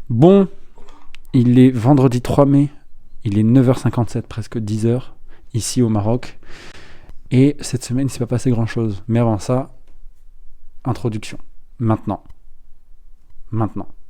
Bon, il est vendredi 3 mai, il est 9h57, presque 10h, ici au Maroc. Et cette semaine, il ne s'est pas passé grand-chose. Mais avant ça, introduction. Maintenant.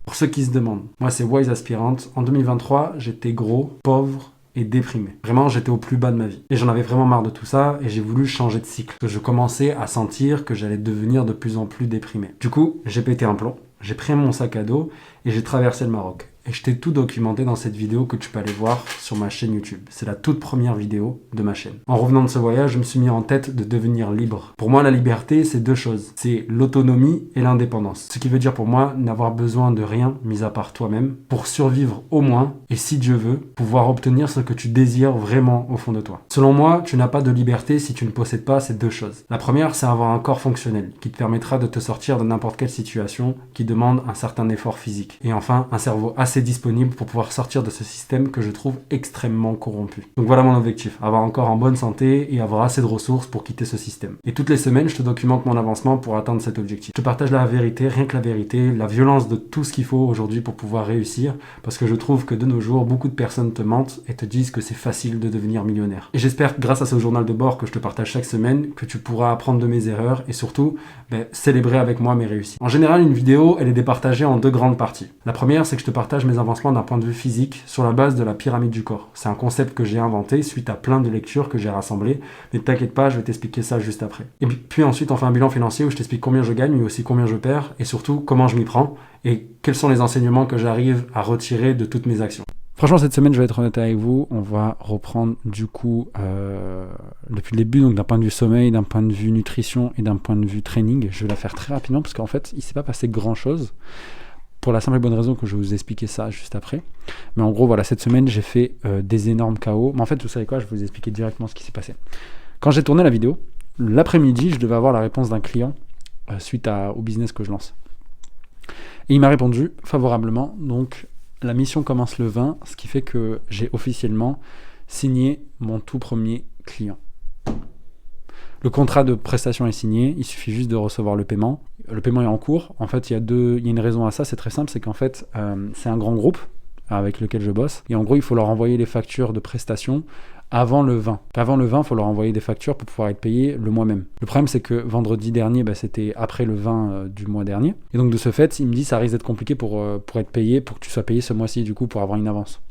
Pour ceux qui se demandent, moi c'est Wise Aspirant. En 2023, j'étais gros, pauvre et déprimé. Vraiment, j'étais au plus bas de ma vie. Et j'en avais vraiment marre de tout ça et j'ai voulu changer de cycle. Que je commençais à sentir que j'allais devenir de plus en plus déprimé. Du coup, j'ai pété un plomb, j'ai pris mon sac à dos et j'ai traversé le Maroc. Et je t'ai tout documenté dans cette vidéo que tu peux aller voir sur ma chaîne YouTube. C'est la toute première vidéo de ma chaîne. En revenant de ce voyage, je me suis mis en tête de devenir libre. Pour moi, la liberté, c'est deux choses. C'est l'autonomie et l'indépendance. Ce qui veut dire pour moi n'avoir besoin de rien, mis à part toi-même, pour survivre au moins, et si Dieu veut, pouvoir obtenir ce que tu désires vraiment au fond de toi. Selon moi, tu n'as pas de liberté si tu ne possèdes pas ces deux choses. La première, c'est avoir un corps fonctionnel, qui te permettra de te sortir de n'importe quelle situation qui demande un certain effort physique. Et enfin, un cerveau assez disponible pour pouvoir sortir de ce système que je trouve extrêmement corrompu. Donc voilà mon objectif, avoir un corps en bonne santé et avoir assez de ressources pour quitter ce système. Et toutes les semaines, je te documente mon avancement pour atteindre cet objectif. Je te partage la vérité, rien que la vérité, la violence de tout ce qu'il faut aujourd'hui pour pouvoir réussir, parce que je trouve que de nos jours, beaucoup de personnes te mentent et te disent que c'est facile de devenir millionnaire. Et j'espère que grâce à ce journal de bord que je te partage chaque semaine, que tu pourras apprendre de mes erreurs et surtout, célébrer avec moi mes réussites. En général, une vidéo, elle est départagée en deux grandes parties. La première, c'est que je te partage mes avancements d'un point de vue physique sur la base de la pyramide du corps. C'est un concept que j'ai inventé suite à plein de lectures que j'ai rassemblées, mais ne t'inquiète pas, je vais t'expliquer ça juste après. Et puis ensuite, on fait un bilan financier où je t'explique combien je gagne, mais aussi combien je perds, et surtout comment je m'y prends, et quels sont les enseignements que j'arrive à retirer de toutes mes actions. Franchement, cette semaine, je vais être honnête avec vous, on va reprendre du coup depuis le début, donc d'un point de vue sommeil, d'un point de vue nutrition et d'un point de vue training. Je vais la faire très rapidement parce qu'en fait, il ne s'est pas passé grand-chose. Pour la simple et bonne raison que je vais vous expliquer ça juste après. Mais en gros, voilà, cette semaine, j'ai fait des énormes KO. Mais en fait, vous savez quoi, je vais vous expliquer directement ce qui s'est passé. Quand j'ai tourné la vidéo, l'après-midi, je devais avoir la réponse d'un client suite au business que je lance. Et il m'a répondu favorablement. Donc, la mission commence le 20, ce qui fait que j'ai officiellement signé mon tout premier client. Le contrat de prestation est signé, il suffit juste de recevoir le paiement. Le paiement est en cours. En fait, il y a une raison à ça, c'est très simple, c'est qu'en fait, c'est un grand groupe avec lequel je bosse. Et en gros, il faut leur envoyer les factures de prestation avant le 20. Avant le 20, il faut leur envoyer des factures pour pouvoir être payé le mois même. Le problème, c'est que vendredi dernier, c'était après le 20 du mois dernier. Et donc, de ce fait, il me dit ça risque d'être compliqué pour être payé, pour que tu sois payé ce mois-ci, du coup, pour avoir une avance.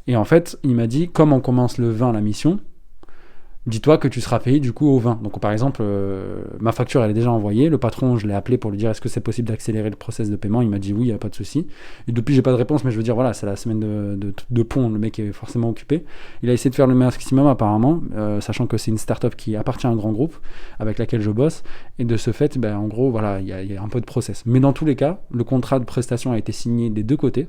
Et en fait, il m'a dit, comme on commence le 20 la mission, dis-toi que tu seras payé du coup au 20. Donc par exemple, ma facture elle est déjà envoyée, le patron je l'ai appelé pour lui dire est-ce que c'est possible d'accélérer le process de paiement, il m'a dit oui, il n'y a pas de souci. Et depuis j'ai pas de réponse, mais je veux dire voilà, c'est la semaine de pont, le mec est forcément occupé. Il a essayé de faire le maximum apparemment, sachant que c'est une start-up qui appartient à un grand groupe avec laquelle je bosse, et de ce fait, en gros voilà, il y a un peu de process. Mais dans tous les cas, le contrat de prestation a été signé des deux côtés.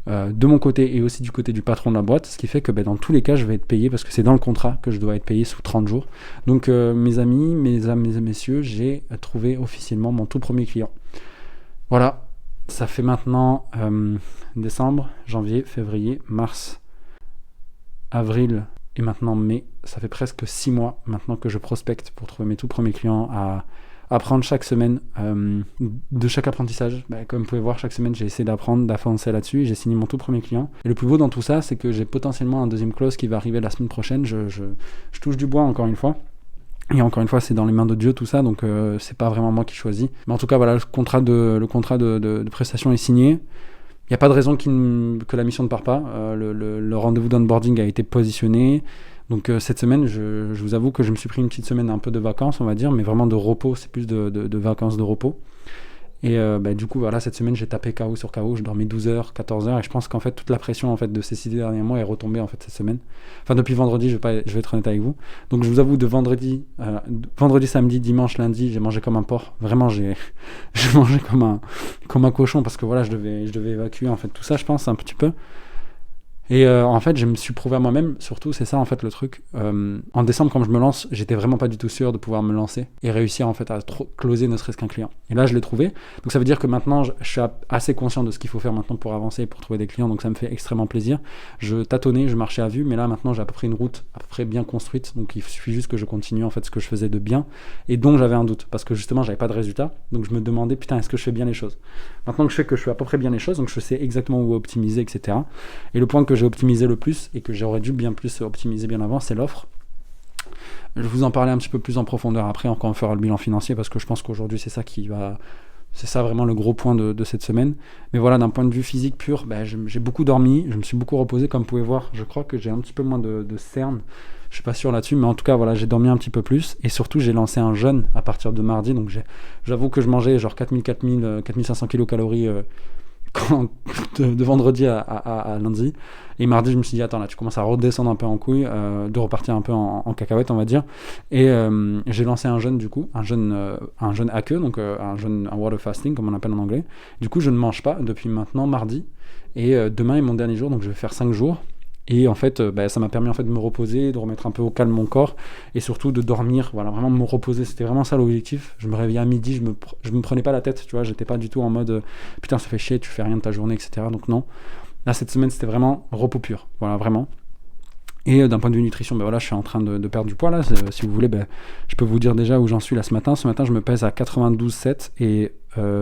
De mon côté et aussi du côté du patron de la boîte, ce qui fait que dans tous les cas je vais être payé parce que c'est dans le contrat que je dois être payé sous 30 jours. Donc mes amis, mesdames et messieurs, j'ai trouvé officiellement mon tout premier client. Voilà, ça fait maintenant décembre, janvier, février, mars, avril et maintenant mai. Ça fait presque 6 mois maintenant que je prospecte pour trouver mes tout premiers clients à apprendre chaque semaine de chaque apprentissage. Comme vous pouvez voir, chaque semaine j'ai essayé d'avancer là-dessus et j'ai signé mon tout premier client. Et le plus beau dans tout ça, c'est que j'ai potentiellement un deuxième close qui va arriver la semaine prochaine. Je touche du bois encore une fois. Et encore une fois, c'est dans les mains de Dieu tout ça, donc c'est pas vraiment moi qui choisis. Mais en tout cas, voilà, le contrat de prestation est signé. Il n'y a pas de raison que la mission ne part pas. Le rendez-vous d'onboarding a été positionné. Donc cette semaine, je vous avoue que je me suis pris une petite semaine un peu de vacances, on va dire, mais vraiment de repos, c'est plus de vacances de repos. Et du coup, voilà, cette semaine, j'ai tapé KO sur KO, je dormais 12 heures, 14 heures, et je pense qu'en fait, toute la pression en fait, de ces 6 derniers mois est retombée en fait, cette semaine. Enfin, depuis vendredi, je vais être honnête avec vous. Donc je vous avoue, de vendredi, samedi, dimanche, lundi, j'ai mangé comme un porc. Vraiment, j'ai mangé comme un cochon, parce que voilà, je devais évacuer en fait tout ça, je pense, un petit peu. Et en fait, je me suis prouvé à moi-même, surtout, c'est ça en fait le truc. En décembre, quand je me lance, j'étais vraiment pas du tout sûr de pouvoir me lancer et réussir en fait à closer ne serait-ce qu'un client. Et là, je l'ai trouvé. Donc ça veut dire que maintenant, je suis assez conscient de ce qu'il faut faire maintenant pour avancer et pour trouver des clients. Donc ça me fait extrêmement plaisir. Je tâtonnais, je marchais à vue, mais là maintenant, j'ai à peu près une route à peu près bien construite. Donc il suffit juste que je continue en fait ce que je faisais de bien. Et donc j'avais un doute parce que justement, j'avais pas de résultat. Donc je me demandais, putain, est-ce que je fais bien les choses? Maintenant que je sais que je fais à peu près bien les choses, donc je sais exactement où optimiser, etc. Et le point que j'ai optimisé le plus et que j'aurais dû bien plus optimiser bien avant, c'est l'offre. Je vais vous en parler un petit peu plus en profondeur après, quand on fera le bilan financier, parce que je pense qu'aujourd'hui c'est ça vraiment le gros point de cette semaine. Mais voilà, d'un point de vue physique pur, j'ai beaucoup dormi, je me suis beaucoup reposé, comme vous pouvez voir. Je crois que j'ai un petit peu moins de cernes. Je suis pas sûr là-dessus, mais en tout cas voilà, j'ai dormi un petit peu plus et surtout j'ai lancé un jeûne à partir de mardi. Donc j'avoue que je mangeais genre 4500 kilocalories de vendredi à lundi. Et mardi, je me suis dit, attends, là, tu commences à redescendre un peu en couille, de repartir un peu en cacahuète, on va dire. Et j'ai lancé un jeûne, du coup, un jeûne à queue, donc un water fasting, comme on appelle en anglais. Du coup, je ne mange pas depuis maintenant mardi. Et demain est mon dernier jour, donc je vais faire 5 jours. Et en fait, ça m'a permis en fait de me reposer, de remettre un peu au calme mon corps et surtout de dormir, voilà, vraiment me reposer. C'était vraiment ça l'objectif. Je me réveillais à midi, je me prenais pas la tête, tu vois, j'étais pas du tout en mode putain, ça fait chier, tu fais rien de ta journée, etc. Donc non. Là, cette semaine, c'était vraiment repos pur, voilà, vraiment. Et d'un point de vue nutrition, voilà, je suis en train de perdre du poids là. Si vous voulez, je peux vous dire déjà où j'en suis là ce matin. Ce matin, je me pèse à 92,7 et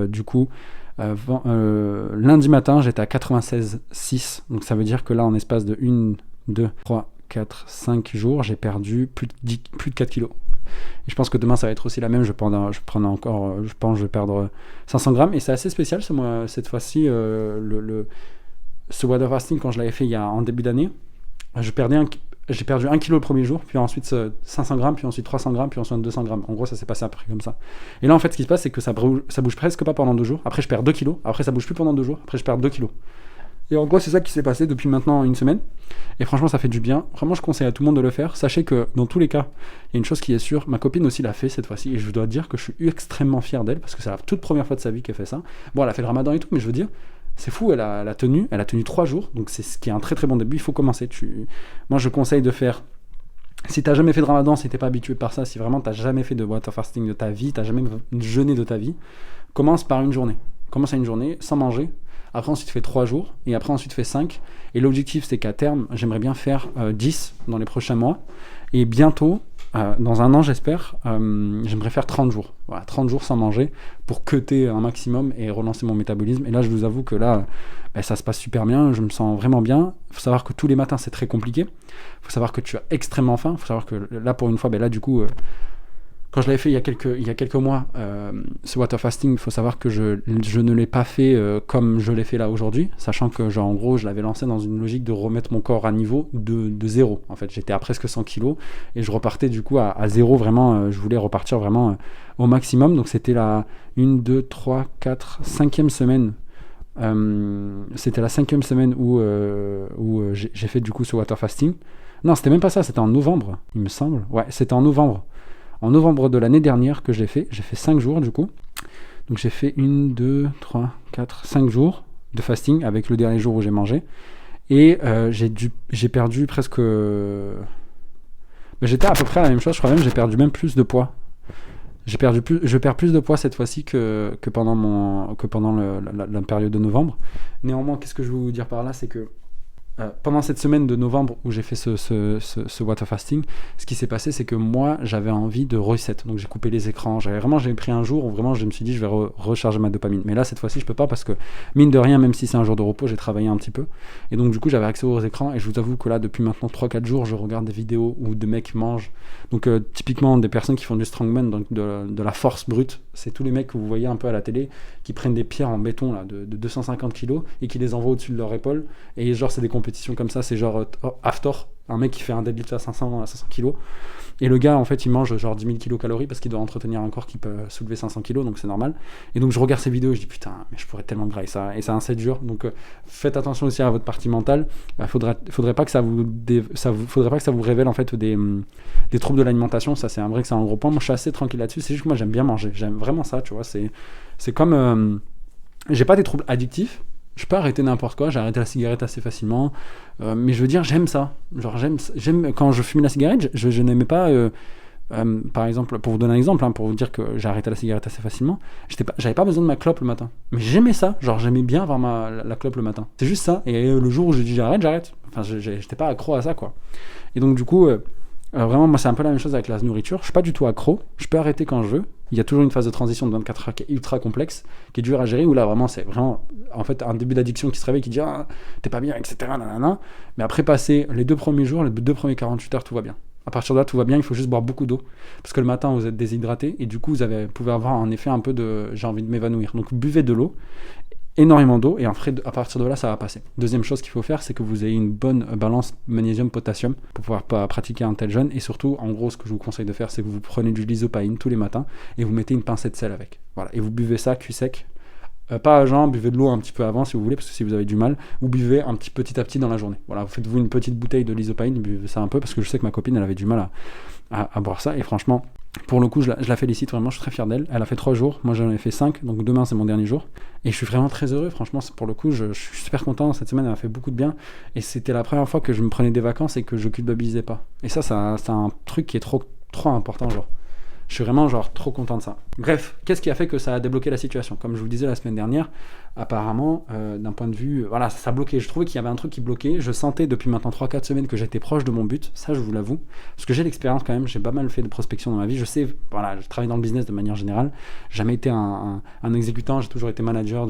du coup. Lundi matin, j'étais à 96,6. Donc ça veut dire que là, en espace de 1, 2, 3, 4, 5 jours, j'ai perdu plus de 4 kilos. Et je pense que demain, ça va être aussi la même. Je pense que je vais perdre 500 grammes. Et c'est assez spécial cette fois-ci. Ce water fasting, quand je l'avais fait en début d'année, j'ai perdu 1 kilo le premier jour, puis ensuite 500 grammes, puis ensuite 300 grammes, puis ensuite 200 grammes. En gros, ça s'est passé à peu près comme ça. Et là, en fait, ce qui se passe, c'est que ça bouge presque pas pendant 2 jours. Après, je perds 2 kilos. Après, ça bouge plus pendant 2 jours. Après, je perds 2 kilos. Et en gros, c'est ça qui s'est passé depuis maintenant une semaine. Et franchement, ça fait du bien. Vraiment, je conseille à tout le monde de le faire. Sachez que dans tous les cas, il y a une chose qui est sûre. Ma copine aussi l'a fait cette fois-ci. Et je dois dire que je suis extrêmement fier d'elle parce que c'est la toute première fois de sa vie qu'elle fait ça. Bon, elle a fait le ramadan et tout, mais je veux dire, c'est fou, elle a tenu 3 jours, donc c'est ce qui est un très très bon début. Il faut commencer. Moi, je conseille de faire. Si t'as jamais fait de ramadan, si t'es pas habitué par ça, si vraiment t'as jamais fait de water fasting de ta vie, t'as jamais jeûné de ta vie, commence par une journée. Commence à une journée sans manger. Après, ensuite, fais 3 jours. Et après, ensuite, fais 5. Et l'objectif, c'est qu'à terme, j'aimerais bien faire 10 dans les prochains mois. Et bientôt, dans un an, j'espère, j'aimerais faire 30 jours. Voilà, 30 jours sans manger pour cutter un maximum et relancer mon métabolisme. Et là, je vous avoue que là, ça se passe super bien. Je me sens vraiment bien. Il faut savoir que tous les matins, c'est très compliqué. Il faut savoir que tu as extrêmement faim. Il faut savoir que là, pour une fois, là, du coup... Quand je l'avais fait il y a quelques mois, ce water fasting, il faut savoir que je ne l'ai pas fait comme je l'ai fait là aujourd'hui, sachant que en gros, je l'avais lancé dans une logique de remettre mon corps à niveau de zéro. En fait, j'étais à presque 100 kilos et je repartais du coup à zéro, vraiment, je voulais repartir vraiment au maximum. Donc c'était la 1, 2, 3, 4, 5e semaine. C'était la 5e semaine où j'ai fait du coup ce water fasting. Non, c'était même pas ça, c'était en novembre, il me semble. Ouais, c'était en novembre. En novembre de l'année dernière que j'ai fait 5 jours du coup. Donc j'ai fait 1, 2, 3, 4, 5 jours de fasting avec le dernier jour où j'ai mangé. Et j'ai perdu presque... j'étais à peu près à la même chose, je crois même j'ai perdu même plus de poids. Je perds plus de poids cette fois-ci que pendant la période de novembre. Néanmoins, qu'est-ce que je veux vous dire par là, c'est que pendant cette semaine de novembre où j'ai fait ce water fasting, ce qui s'est passé, c'est que moi, j'avais envie de reset. Donc j'ai coupé les écrans. J'ai pris un jour où vraiment je me suis dit je vais recharger ma dopamine. Mais là, cette fois-ci, je peux pas parce que mine de rien, même si c'est un jour de repos, j'ai travaillé un petit peu. Et donc du coup, j'avais accès aux écrans. Et je vous avoue que là, depuis maintenant 3-4 jours, je regarde des vidéos où des mecs mangent. Donc typiquement des personnes qui font du strongman, donc de la force brute. C'est tous les mecs que vous voyez un peu à la télé qui prennent des pierres en béton là, de 250 kilos et qui les envoient au-dessus de leur épaule. Et genre, c'est des compétitions comme ça, c'est genre Haftor, un mec qui fait un deadlift à 500 kilos. Et le gars, en fait, il mange genre 10 000 kilocalories parce qu'il doit entretenir un corps qui peut soulever 500 kilos, donc c'est normal. Et donc je regarde ces vidéos et je dis putain, mais je pourrais tellement grailler ça. Et c'est un 7 jours, donc faites attention aussi à votre partie mentale. Faudrait pas que ça vous révèle en fait des troubles de l'alimentation. Ça, c'est vrai que c'est un gros point. Moi, je suis assez tranquille là-dessus. C'est juste que moi, j'aime bien manger. J'aime vraiment ça, tu vois. C'est comme j'ai pas des troubles addictifs. Je peux arrêter n'importe quoi, j'ai arrêté la cigarette assez facilement, mais je veux dire, j'aime ça. Genre, j'aime quand je fumais la cigarette, je n'aimais pas, par exemple, pour vous donner un exemple, hein, pour vous dire que j'ai arrêté la cigarette assez facilement, j'avais pas besoin de ma clope le matin. Mais j'aimais ça, genre j'aimais bien avoir la clope le matin. C'est juste ça, et le jour où j'ai dit j'arrête. Enfin, j'étais pas accro à ça, quoi. Et donc, du coup, vraiment, moi, c'est un peu la même chose avec la nourriture. Je suis pas du tout accro, je peux arrêter quand je veux. Il y a toujours une phase de transition de 24 heures qui est ultra complexe, qui est dure à gérer, où là, vraiment, c'est vraiment, en fait, un début d'addiction qui se réveille, qui dit ah, t'es pas bien, etc. Nanana. Mais après, passer les 2 premiers jours, les 2 premiers 48 heures, tout va bien. À partir de là, tout va bien, il faut juste boire beaucoup d'eau. Parce que le matin, vous êtes déshydraté, et du coup, vous pouvez avoir un effet un peu de j'ai envie de m'évanouir. Donc, buvez de l'eau, énormément d'eau, et après, à partir de là, ça va passer. Deuxième chose qu'il faut faire, c'est que vous ayez une bonne balance magnésium-potassium pour pouvoir pratiquer un tel jeûne. Et surtout, en gros, ce que je vous conseille de faire, c'est que vous prenez du lysopaïne tous les matins et vous mettez une pincée de sel avec. Voilà. Et vous buvez ça cuit sec. Pas à jeun, buvez de l'eau un petit peu avant si vous voulez, parce que si vous avez du mal, ou buvez petit à petit dans la journée. Voilà, vous faites-vous une petite bouteille de lysopaïne, buvez ça un peu, parce que je sais que ma copine, elle avait du mal à boire ça, et franchement, pour le coup, je la félicite vraiment, je suis très fier d'elle. Elle a fait 3 jours, moi j'en ai fait 5, donc demain c'est mon dernier jour. Et je suis vraiment très heureux, franchement, pour le coup, je suis super content. Cette semaine, elle m'a fait beaucoup de bien. Et c'était la première fois que je me prenais des vacances et que je culpabilisais pas. Et ça, c'est un truc qui est trop important, genre. Je suis vraiment genre trop content de ça. Bref, qu'est-ce qui a fait que ça a débloqué la situation? Comme je vous le disais la semaine dernière, apparemment, d'un point de vue, voilà, ça bloquait. Je trouvais qu'il y avait un truc qui bloquait. Je sentais depuis maintenant 3-4 semaines que j'étais proche de mon but. Ça, je vous l'avoue. Parce que j'ai l'expérience quand même. J'ai pas mal fait de prospection dans ma vie. Je sais, voilà, je travaille dans le business de manière générale. J'ai jamais été un exécutant. J'ai toujours été manager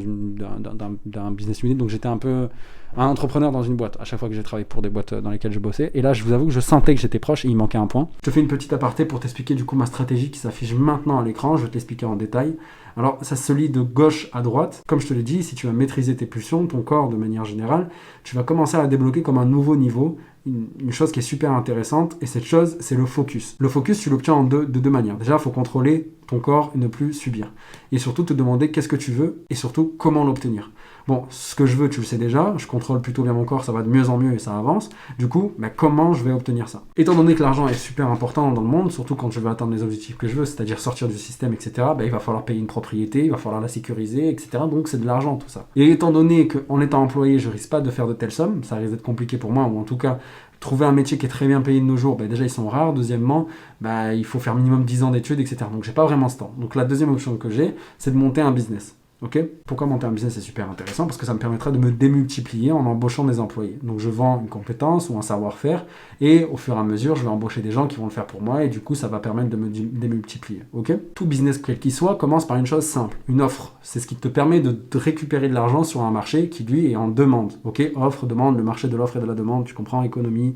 d'un business unit. Donc j'étais un peu un entrepreneur dans une boîte à chaque fois que j'ai travaillé pour des boîtes dans lesquelles je bossais. Et là, je vous avoue que je sentais que j'étais proche et il manquait un point. Je te fais une petite aparté pour t'expliquer du coup ma stratégie qui s'affiche maintenant à l'écran. Je vais te l'expliquer en détail. Alors, ça se lit de gauche à droite. Comme je te l'ai dit, si tu vas maîtriser tes pulsions, ton corps de manière générale, tu vas commencer à la débloquer comme un nouveau niveau. Une chose qui est super intéressante, et cette chose, c'est le focus. Le focus, tu l'obtiens de deux manières. Déjà, il faut contrôler ton corps et ne plus subir. Et surtout, te demander qu'est-ce que tu veux, et surtout, comment l'obtenir. Bon, ce que je veux, tu le sais déjà, je contrôle plutôt bien mon corps, ça va de mieux en mieux et ça avance. Du coup, comment je vais obtenir ça? Étant donné que l'argent est super important dans le monde, surtout quand je veux atteindre les objectifs que je veux, c'est-à-dire sortir du système, etc., il va falloir payer une propriété, il va falloir la sécuriser, etc. Donc c'est de l'argent tout ça. Et étant donné qu'en étant employé, je risque pas de faire de telles sommes, ça risque d'être compliqué pour moi, ou en tout cas, trouver un métier qui est très bien payé de nos jours, déjà ils sont rares. Deuxièmement, il faut faire minimum 10 ans d'études, etc. Donc j'ai pas vraiment ce temps. Donc la deuxième option que j'ai, c'est de monter un business. Okay. Pourquoi monter un business, c'est super intéressant? Parce que ça me permettra de me démultiplier en embauchant des employés. Donc je vends une compétence ou un savoir-faire et au fur et à mesure, je vais embaucher des gens qui vont le faire pour moi et du coup, ça va permettre de me démultiplier. Okay. Tout business, quel qu'il soit, commence par une chose simple, une offre. C'est ce qui te permet de récupérer de l'argent sur un marché qui, lui, est en demande. Okay. Offre, demande, le marché de l'offre et de la demande, tu comprends, économie.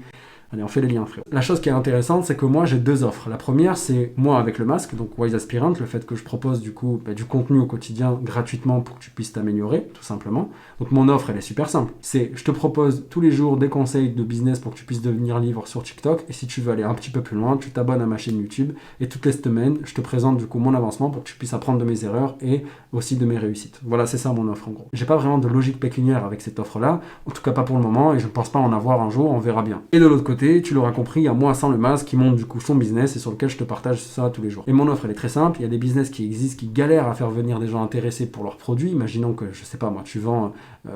Allez, on fait les liens, frère. La chose qui est intéressante, c'est que moi, j'ai 2 offres. La première, c'est moi avec le masque, donc Wise Aspirant, le fait que je propose du coup du contenu au quotidien gratuitement pour que tu puisses t'améliorer, tout simplement. Donc mon offre, elle est super simple. C'est, je te propose tous les jours des conseils de business pour que tu puisses devenir libre sur TikTok. Et si tu veux aller un petit peu plus loin, tu t'abonnes à ma chaîne YouTube. Et toutes les semaines, je te présente du coup mon avancement pour que tu puisses apprendre de mes erreurs et aussi de mes réussites. Voilà, c'est ça mon offre en gros. J'ai pas vraiment de logique pécuniaire avec cette offre-là, en tout cas pas pour le moment, et je ne pense pas en avoir un jour, on verra bien. Et de l'autre côté, tu l'auras compris, il y a moi sans le masque qui monte du coup son business et sur lequel je te partage ça tous les jours. Et mon offre elle est très simple, il y a des business qui existent, qui galèrent à faire venir des gens intéressés pour leurs produits. Imaginons que, je sais pas moi, tu vends,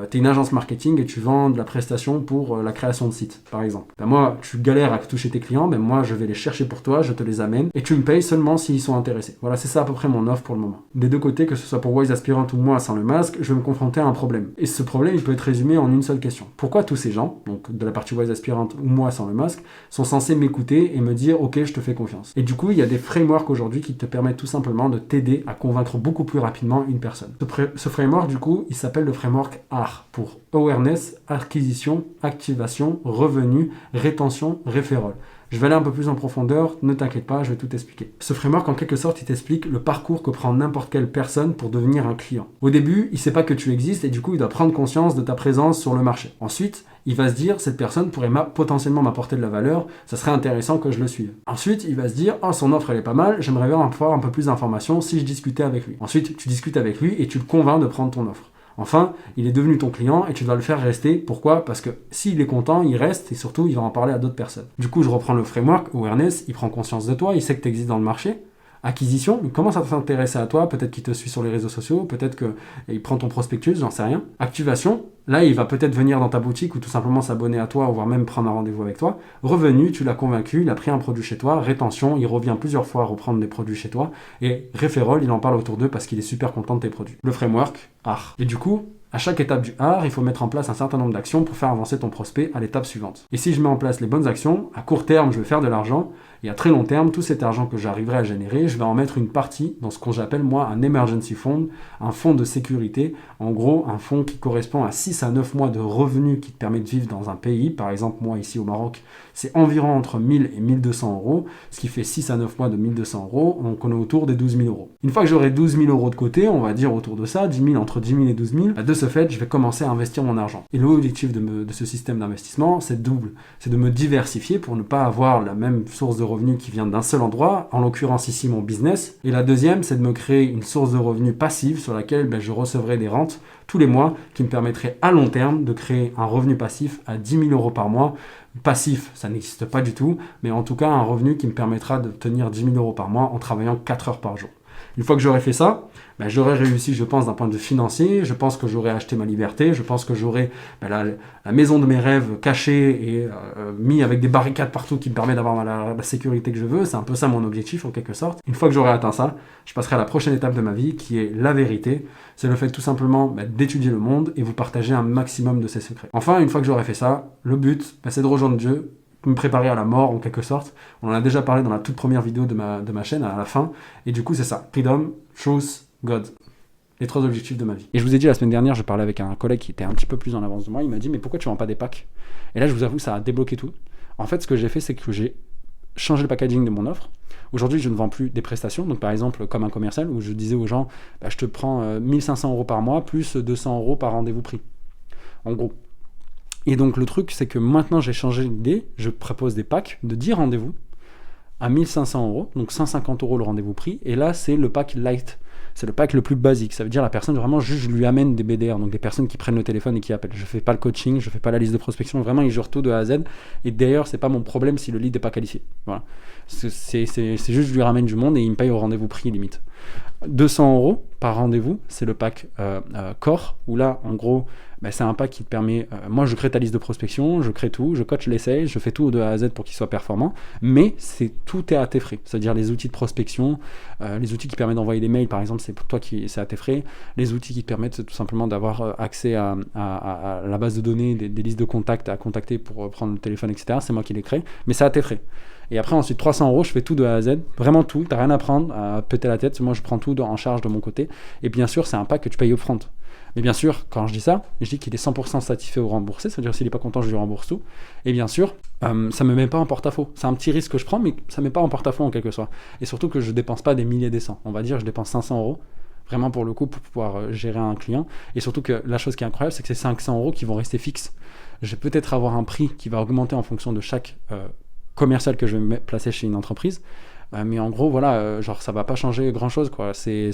t'es une agence marketing et tu vends de la prestation pour la création de sites, par exemple. Moi, tu galères à toucher tes clients, moi je vais les chercher pour toi, je te les amène et tu me payes seulement s'ils sont intéressés. Voilà, c'est ça à peu près mon offre pour le moment. Des deux côtés, que ce soit pour Wise Aspirant ou moi sans le masque, je vais me confronter à un problème. Et ce problème, il peut être résumé en une seule question. Pourquoi tous ces gens, donc de la partie Wise Aspirant ou moi sans le masque, sont censés m'écouter et me dire ok, je te fais confiance. Et du coup, il y a des frameworks aujourd'hui qui te permettent tout simplement de t'aider à convaincre beaucoup plus rapidement une personne. Ce framework, du coup, il s'appelle le framework ARR pour Awareness, Acquisition, Activation, Revenu, Rétention, Referral. Je vais aller un peu plus en profondeur, ne t'inquiète pas, je vais tout t'expliquer. Ce framework, en quelque sorte, il t'explique le parcours que prend n'importe quelle personne pour devenir un client. Au début, il ne sait pas que tu existes et du coup, il doit prendre conscience de ta présence sur le marché. Ensuite, il va se dire, cette personne pourrait potentiellement m'apporter de la valeur, ça serait intéressant que je le suive. Ensuite, il va se dire, son offre elle est pas mal, j'aimerais bien avoir un peu plus d'informations si je discutais avec lui. Ensuite, tu discutes avec lui et tu le convaincs de prendre ton offre. Enfin, il est devenu ton client et tu dois le faire rester. Pourquoi? Parce que s'il est content, il reste et surtout, il va en parler à d'autres personnes. Du coup, je reprends le framework, Awareness, il prend conscience de toi, il sait que tu existes dans le marché. Acquisition, il commence à s'intéresser à toi, peut-être qu'il te suit sur les réseaux sociaux, peut-être qu'il prend ton prospectus, j'en sais rien. Activation, là il va peut-être venir dans ta boutique ou tout simplement s'abonner à toi, voire même prendre un rendez-vous avec toi. Revenu, tu l'as convaincu, il a pris un produit chez toi. Rétention, il revient plusieurs fois reprendre des produits chez toi. Et référol, il en parle autour d'eux parce qu'il est super content de tes produits. Le framework, art. Et du coup, à chaque étape du art, il faut mettre en place un certain nombre d'actions pour faire avancer ton prospect à l'étape suivante. Et si je mets en place les bonnes actions, à court terme, je vais faire de l'argent, et à très long terme, tout cet argent que j'arriverai à générer, je vais en mettre une partie dans ce que j'appelle moi un emergency fund, un fonds de sécurité, en gros un fonds qui correspond à 6 à 9 mois de revenus qui te permet de vivre dans un pays. Par exemple, moi ici au Maroc, c'est environ entre 1000 et 1200 euros, ce qui fait 6 à 9 mois de 1200 euros, donc on est autour des 12 000 euros. Une fois que j'aurai 12 000 euros de côté, on va dire autour de ça, 10 000, entre 10 000 et 12 000, de ce fait, je vais commencer à investir mon argent. Et l'objectif de ce système d'investissement, c'est double, c'est de me diversifier pour ne pas avoir la même source de revenus qui vient d'un seul endroit, en l'occurrence ici mon business. Et la deuxième, c'est de me créer une source de revenus passive sur laquelle je recevrai des rentes tous les mois qui me permettraient à long terme de créer un revenu passif à 10 000 euros par mois. Passif, ça n'existe pas du tout, mais en tout cas un revenu qui me permettra d'obtenir 10 000 euros par mois en travaillant 4 heures par jour. Une fois que j'aurai fait ça, j'aurai réussi, je pense, d'un point de vue financier. Je pense que j'aurai acheté ma liberté. Je pense que j'aurai la maison de mes rêves cachée et mis avec des barricades partout qui me permet d'avoir la sécurité que je veux. C'est un peu ça mon objectif en quelque sorte. Une fois que j'aurai atteint ça, je passerai à la prochaine étape de ma vie qui est la vérité. C'est le fait tout simplement d'étudier le monde et vous partager un maximum de ses secrets. Enfin, une fois que j'aurai fait ça, le but, c'est de rejoindre Dieu, me préparer à la mort en quelque sorte. On en a déjà parlé dans la toute première vidéo de ma chaîne à la fin. Et du coup, c'est ça. Freedom, Truth, God. Les 3 objectifs de ma vie. Et je vous ai dit la semaine dernière, je parlais avec un collègue qui était un petit peu plus en avance de moi. Il m'a dit, mais pourquoi tu vends pas des packs? Et là, je vous avoue, ça a débloqué tout. En fait, ce que j'ai fait, c'est que j'ai changé le packaging de mon offre. Aujourd'hui, je ne vends plus des prestations. Donc, par exemple, comme un commercial où je disais aux gens, je te prends 1500 euros par mois plus 200 euros par rendez-vous pris. En gros. Et donc le truc, c'est que maintenant j'ai changé l'idée, je propose des packs de 10 rendez-vous à 1500 euros, donc 150 euros le rendez-vous pris, et là c'est le pack light, c'est le pack le plus basique, ça veut dire la personne vraiment juste je lui amène des BDR, donc des personnes qui prennent le téléphone et qui appellent, je fais pas le coaching, je fais pas la liste de prospection, vraiment ils gèrent tout de A à Z, et d'ailleurs c'est pas mon problème si le lead n'est pas qualifié, voilà. C'est juste je lui ramène du monde et il me paye au rendez-vous prix limite. 200 euros par rendez-vous, c'est le pack Core, où là en gros c'est un pack qui te permet, moi je crée ta liste de prospection, je crée tout, je coach les sales, je fais tout de A à Z pour qu'il soit performant, mais tout est à tes frais, c'est-à-dire les outils de prospection, les outils qui permettent d'envoyer des mails par exemple, c'est pour toi c'est à tes frais, les outils qui te permettent tout simplement d'avoir accès à la base de données, des listes de contacts à contacter pour prendre le téléphone, etc. C'est moi qui les crée, mais c'est à tes frais. Et après ensuite 300 euros, je fais tout de A à Z, vraiment tout, t'as rien à prendre, à péter la tête, moi je prends tout en charge de mon côté, et bien sûr c'est un pack que tu payes upfront. Mais bien sûr, quand je dis ça, je dis qu'il est 100% satisfait ou remboursé, c'est-à-dire s'il n'est pas content, je lui rembourse tout. Et bien sûr, ça ne me met pas en porte-à-faux. C'est un petit risque que je prends, mais ça ne met pas en porte-à-faux en quelque sorte. Et surtout que je ne dépense pas des milliers des cents. On va dire, je dépense 500 euros, vraiment pour le coup, pour pouvoir gérer un client. Et surtout que la chose qui est incroyable, c'est que c'est 500 euros qui vont rester fixes. Je vais peut-être avoir un prix qui va augmenter en fonction de chaque commercial que je vais placer chez une entreprise. Mais en gros, voilà, genre ça va pas changer grand chose, quoi. C'est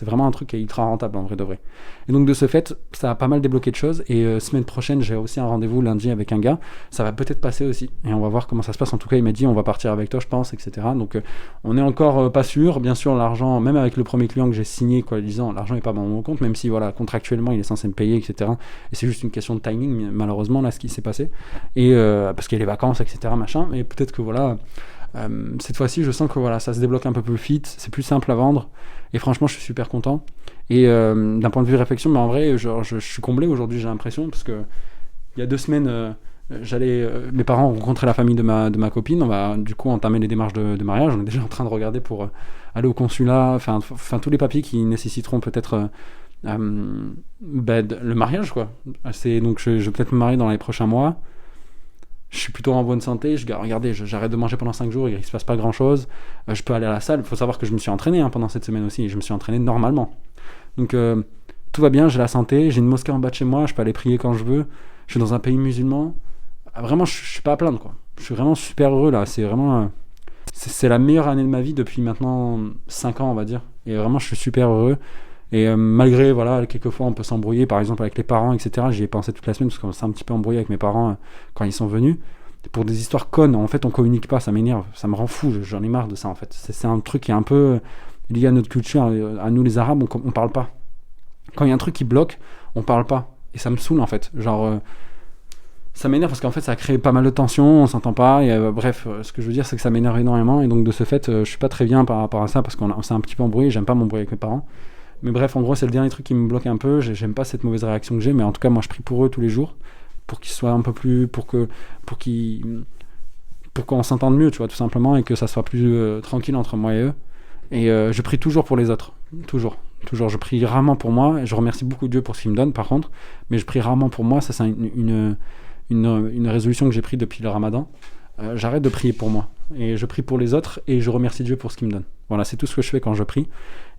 vraiment un truc qui est ultra rentable en vrai de vrai. Et donc de ce fait, ça a pas mal débloqué de choses. Et semaine prochaine, j'ai aussi un rendez-vous lundi avec un gars. Ça va peut-être passer aussi. Et on va voir comment ça se passe. En tout cas, il m'a dit on va partir avec toi, je pense, etc. Donc on est encore pas sûr. Bien sûr, l'argent, même avec le premier client que j'ai signé, quoi, disant l'argent est pas dans mon compte, même si voilà, contractuellement il est censé me payer, etc. Et c'est juste une question de timing, malheureusement, là, ce qui s'est passé. Et parce qu'il y a les vacances, etc. Machin. Et peut-être que voilà. Cette fois-ci, je sens que voilà, ça se débloque un peu plus vite, c'est plus simple à vendre, et franchement, je suis super content. Et d'un point de vue réflexion, mais en vrai, je suis comblé aujourd'hui, j'ai l'impression, parce que il y a 2 semaines, mes parents ont rencontré la famille de ma copine, on va du coup entamer les démarches de mariage, on est déjà en train de regarder pour aller au consulat, enfin tous les papiers qui nécessiteront peut-être le mariage, quoi. Donc je vais peut-être me marier dans les prochains mois. Je suis plutôt en bonne santé, regardez, j'arrête de manger pendant 5 jours, il ne se passe pas grand chose, je peux aller à la salle, il faut savoir que je me suis entraîné pendant cette semaine aussi, et je me suis entraîné normalement. Donc tout va bien, j'ai la santé, j'ai une mosquée en bas de chez moi, je peux aller prier quand je veux, je suis dans un pays musulman, vraiment je suis pas à plaindre, quoi. Je suis vraiment super heureux là, c'est vraiment c'est la meilleure année de ma vie depuis maintenant 5 ans on va dire, et vraiment je suis super heureux. Et malgré, voilà, quelquefois on peut s'embrouiller, par exemple avec les parents, etc. J'y ai pensé toute la semaine parce qu'on s'est un petit peu embrouillé avec mes parents quand ils sont venus. pour des histoires connes. En fait, on communique pas, ça m'énerve, ça me rend fou, j'en ai marre de ça en fait. C'est un truc qui est un peu lié à notre culture, à nous les Arabes, on parle pas. Quand il y a un truc qui bloque, on parle pas. Et ça me saoule en fait. Genre, ça m'énerve parce qu'en fait, ça a créé pas mal de tensions, on s'entend pas. Et, bref, ce que je veux dire, c'est que ça m'énerve énormément. Et donc, de ce fait, je suis pas très bien par rapport à ça parce qu'on s'est un petit peu embrouillé. J'aime pas m'embrouiller avec mes parents. Mais bref, en gros, c'est le dernier truc qui me bloque un peu. J'aime pas cette mauvaise réaction que j'ai. Mais en tout cas, moi, je prie pour eux tous les jours. Pour qu'ils soient un peu plus. Pour qu'on s'entende mieux, tu vois, tout simplement. Et que ça soit plus tranquille entre moi et eux. Et je prie toujours pour les autres. Toujours. Toujours, je prie rarement pour moi, et je remercie beaucoup Dieu pour ce qu'il me donne par contre, mais je prie rarement pour moi, ça c'est une résolution que j'ai prise depuis le Ramadan. J'arrête de prier pour moi, et je prie pour les autres, et je remercie Dieu pour ce qu'il me donne. Voilà, c'est tout ce que je fais quand je prie,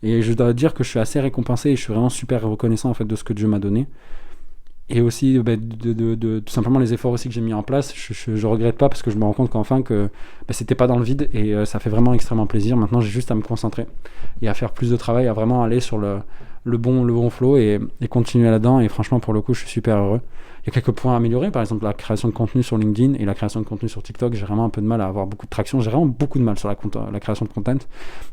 et je dois dire que je suis assez récompensé, et je suis vraiment super reconnaissant en fait de ce que Dieu m'a donné, et aussi de tout simplement les efforts aussi que j'ai mis en place. Je regrette pas parce que je me rends compte qu'enfin que c'était pas dans le vide, et ça fait vraiment extrêmement plaisir. Maintenant j'ai juste à me concentrer et à faire plus de travail, à vraiment aller sur le bon flow et continuer là-dedans, et franchement pour le coup je suis super heureux. Il y a quelques points à améliorer, par exemple la création de contenu sur LinkedIn et la création de contenu sur TikTok. J'ai vraiment un peu de mal à avoir beaucoup de traction, j'ai vraiment beaucoup de mal sur la création de content,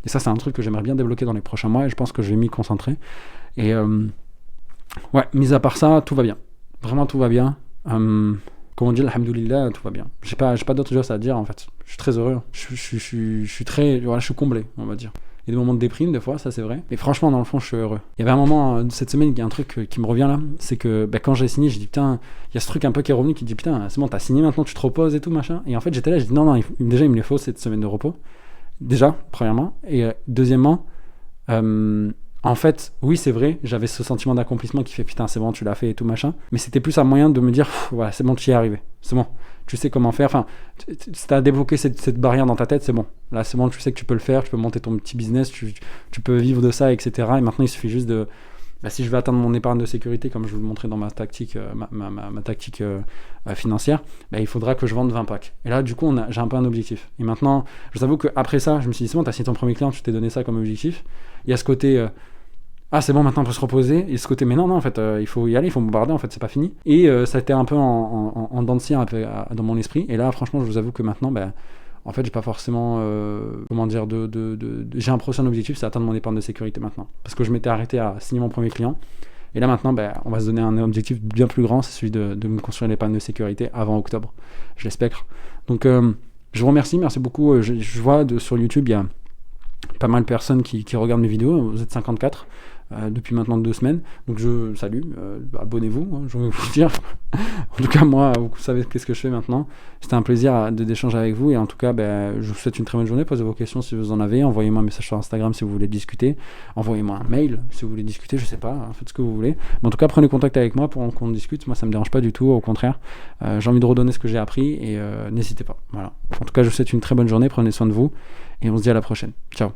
et ça c'est un truc que j'aimerais bien débloquer dans les prochains mois, et je pense que je vais m'y concentrer. Et ouais, mis à part ça, tout va bien. Vraiment, tout va bien. Comme on dit, alhamdoulilah, tout va bien. J'ai pas d'autres choses à dire, en fait. Je suis très heureux. Je suis très... Voilà, je suis comblé, on va dire. Il y a des moments de déprime, des fois, ça c'est vrai. Mais franchement, dans le fond, je suis heureux. Il y avait un moment, cette semaine, il y a un truc qui me revient là. C'est que quand j'ai signé, j'ai dit, putain, il y a ce truc un peu qui est revenu qui dit, putain, c'est bon, t'as signé maintenant, tu te reposes et tout, machin. Et en fait, j'étais là, j'ai dit, non, déjà, il me les faut cette semaine de repos. Déjà, premièrement. Et deuxièmement, en fait, oui, c'est vrai, j'avais ce sentiment d'accomplissement qui fait putain, c'est bon, tu l'as fait et tout machin. Mais c'était plus un moyen de me dire, voilà, c'est bon, tu y es arrivé. C'est bon, tu sais comment faire. Enfin, tu as débloqué cette barrière dans ta tête, c'est bon. Là, c'est bon, tu sais que tu peux le faire, tu peux monter ton petit business, tu peux vivre de ça, etc. Et maintenant, il suffit juste de. Si je veux atteindre mon épargne de sécurité, comme je vous le montrais dans ma tactique, ma tactique financière, il faudra que je vende 20 packs. Et là, du coup, j'ai un peu un objectif. Et maintenant, je vous avoue qu'après ça, je me suis dit, c'est bon, tu as signé ton premier client, tu t'es donné ça comme objectif. Il y a ce côté. Ah c'est bon, maintenant on peut se reposer, et ce côté mais non en fait il faut y aller, il faut bombarder, en fait c'est pas fini, et ça a été un peu en dents de scie un peu dans mon esprit. Et là franchement je vous avoue que maintenant en fait j'ai pas forcément j'ai un prochain objectif, c'est atteindre mon épargne de sécurité maintenant, parce que je m'étais arrêté à signer mon premier client, et là maintenant on va se donner un objectif bien plus grand, c'est celui de me construire l'épargne de sécurité avant octobre, je l'espère. Donc je vous remercie, merci beaucoup. Je vois sur YouTube il y a pas mal de personnes qui regardent mes vidéos, vous êtes 54 depuis maintenant 2 semaines, donc je salue, abonnez-vous, hein, je vais vous dire. En tout cas moi, vous savez qu'est-ce que je fais maintenant. C'était un plaisir d'échanger avec vous, et en tout cas je vous souhaite une très bonne journée. Posez vos questions si vous en avez, envoyez-moi un message sur Instagram si vous voulez discuter, envoyez-moi un mail si vous voulez discuter, je sais pas, faites ce que vous voulez, mais en tout cas prenez contact avec moi pour qu'on discute. Moi ça me dérange pas du tout, au contraire, j'ai envie de redonner ce que j'ai appris, et n'hésitez pas. Voilà. En tout cas je vous souhaite une très bonne journée, prenez soin de vous, et on se dit à la prochaine. Ciao.